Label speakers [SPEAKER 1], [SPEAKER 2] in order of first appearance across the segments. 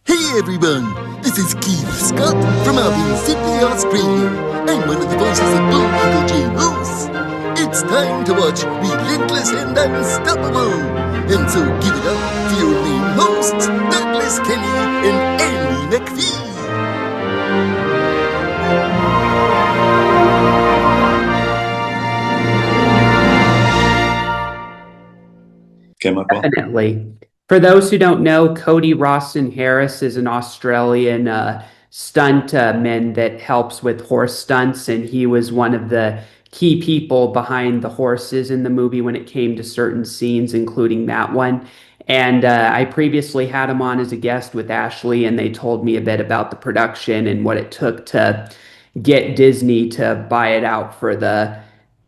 [SPEAKER 1] Hey everyone, this is Keith Scott from Melbourne, Sydney, Australia. I'm one of the voices of filmmaker J. Roos. It's time to watch Relentless and Unstoppable. And so give it up for your main hosts, Douglas Kelly and Andy McPhee.
[SPEAKER 2] Okay, Michael.
[SPEAKER 3] Definitely. For those who don't know, Cody Rawson Harris is an Australian stuntman that helps with horse stunts, and he was one of the key people behind the horses in the movie when it came to certain scenes, including that one. And I previously had him on as a guest with Ashley, and they told me a bit about the production and what it took to get Disney to buy it out for the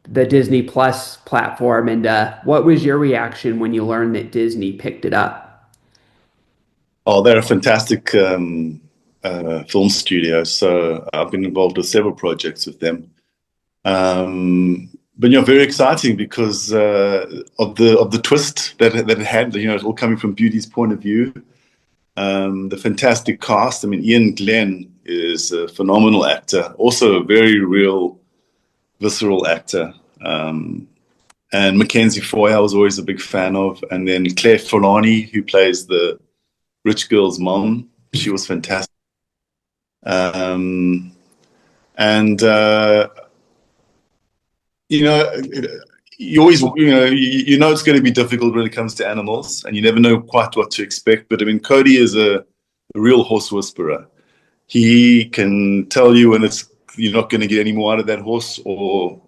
[SPEAKER 3] Disney Plus platform. And what was your reaction when you learned that Disney picked it up?
[SPEAKER 2] Oh, they're a fantastic film studio. So I've been involved with several projects with them. But very exciting because of the twist that it had. It's all coming from Beauty's point of view. The fantastic cast. I mean, Ian Glenn is a phenomenal actor, also a very real, visceral actor. And Mackenzie Foy, I was always a big fan of. And then Claire Forlani, who plays the rich girl's mom. She was fantastic. And you always, it's going to be difficult when it comes to animals, and you never know quite what to expect. But I mean, Cody is a real horse whisperer. He can tell you when you're not going to get any more out of that horse, or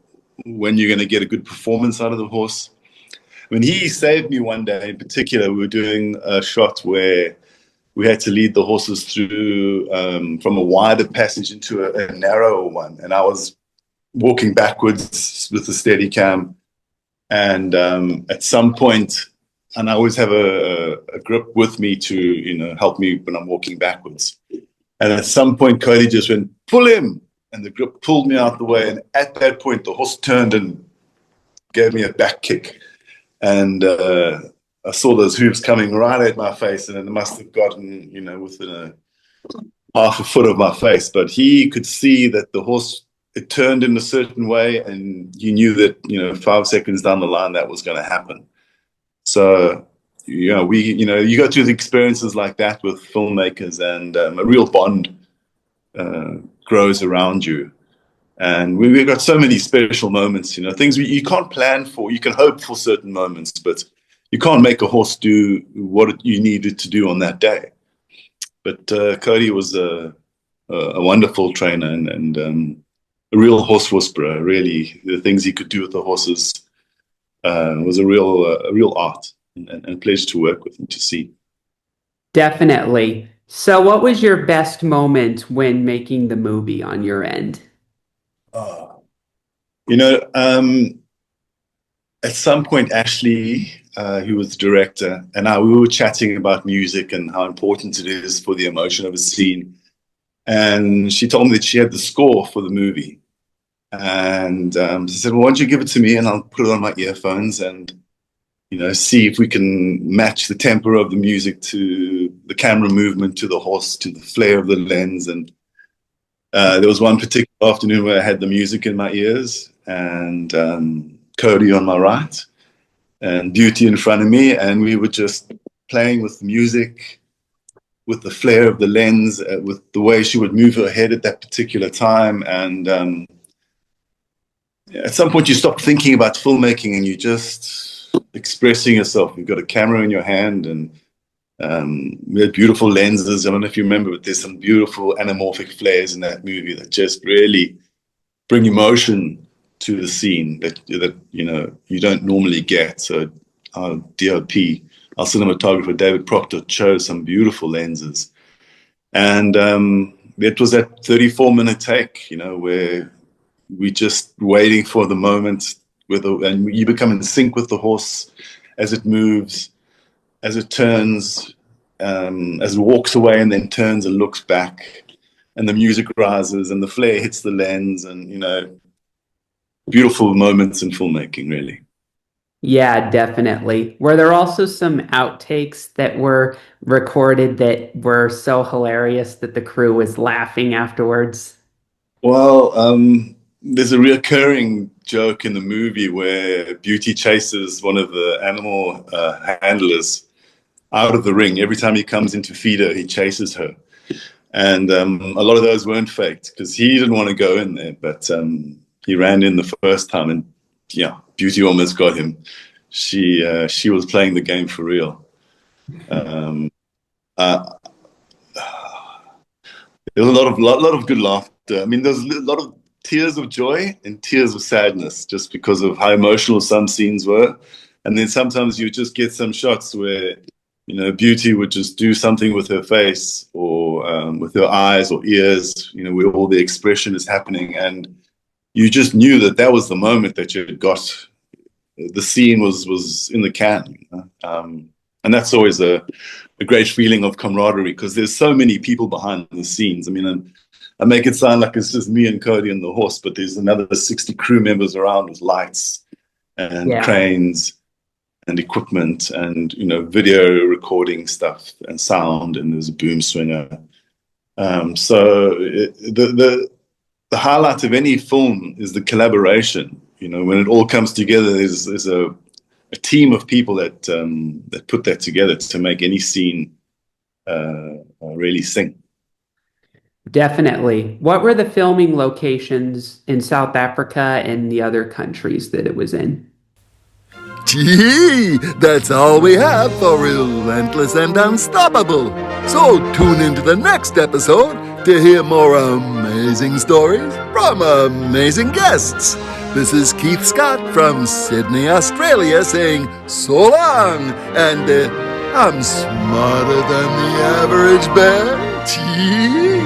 [SPEAKER 2] when you're going to get a good performance out of the horse. I mean, he saved me one day in particular. We were doing a shot where we had to lead the horses through from a wider passage into a narrower one. And I was walking backwards with the Steadicam. And at some point, and I always have a grip with me to, help me when I'm walking backwards. And at some point, Cody just went, "Pull him." And the grip pulled me out the way. And at that point, the horse turned and gave me a back kick. And I saw those hooves coming right at my face, and it must have gotten, within a half a foot of my face. But he could see that the horse, it turned in a certain way, and you knew that, 5 seconds down the line, that was going to happen. So, you go through the experiences like that with filmmakers, and a real bond grows around you. And we've got so many special moments, things you can't plan for. You can hope for certain moments, but you can't make a horse do what you needed to do on that day. But Cody was a wonderful trainer and a real horse whisperer. Really, the things he could do with the horses was a real art and a pleasure to work with and to see.
[SPEAKER 3] Definitely. So what was your best moment when making the movie on your end?
[SPEAKER 2] At some point, Ashley, who was the director, and we were chatting about music and how important it is for the emotion of a scene. And she told me that she had the score for the movie. And she said, "Well, why don't you give it to me and I'll put it on my earphones and, see if we can match the tempo of the music to the camera movement, to the horse, to the flare of the lens." And there was one particular afternoon where I had the music in my ears and Cody on my right and Beauty in front of me. And we were just playing with the music, with the flare of the lens, with the way she would move her head at that particular time. And at some point you stop thinking about filmmaking and you're just expressing yourself. You've got a camera in your hand, and we had beautiful lenses. I don't know if you remember, but there's some beautiful anamorphic flares in that movie that just really bring emotion to the scene that you don't normally get. So our DOP, our cinematographer David Proctor, chose some beautiful lenses, and it was that 34-minute take, where we just waiting for the moment and you become in sync with the horse as it moves, as it turns, as it walks away and then turns and looks back, and the music rises and the flare hits the lens, and beautiful moments in filmmaking, really.
[SPEAKER 3] Yeah, definitely. Were there also some outtakes that were recorded that were so hilarious that the crew was laughing afterwards?
[SPEAKER 2] Well, there's a reoccurring joke in the movie where Beauty chases one of the animal handlers out of the ring. Every time he comes in to feed her, he chases her. And a lot of those weren't faked because he didn't want to go in there, but he ran in the first time, and yeah, Beauty almost got him. She was playing the game for real. Um, uh, there was a lot of good laughter. I mean, there's a lot of tears of joy and tears of sadness just because of how emotional some scenes were. And then sometimes you just get some shots where, Beauty would just do something with her face or with her eyes or ears, where all the expression is happening. And you just knew that that was the moment that you had got. The scene was in the can. And that's always a great feeling of camaraderie because there's so many people behind the scenes. I mean, I make it sound like it's just me and Cody and the horse, but there's another 60 crew members around with lights and cranes and equipment and, video recording stuff and sound, and there's a boom swinger. The highlight of any film is the collaboration. When it all comes together, there's a team of people that put that together to make any scene really sing.
[SPEAKER 3] Definitely. What were the filming locations in South Africa and the other countries that it was in?
[SPEAKER 1] Gee, that's all we have for Relentless and Unstoppable. So tune into the next episode to hear more amazing stories from amazing guests. This is Keith Scott from Sydney, Australia, saying so long, and I'm smarter than the average bear. Gee.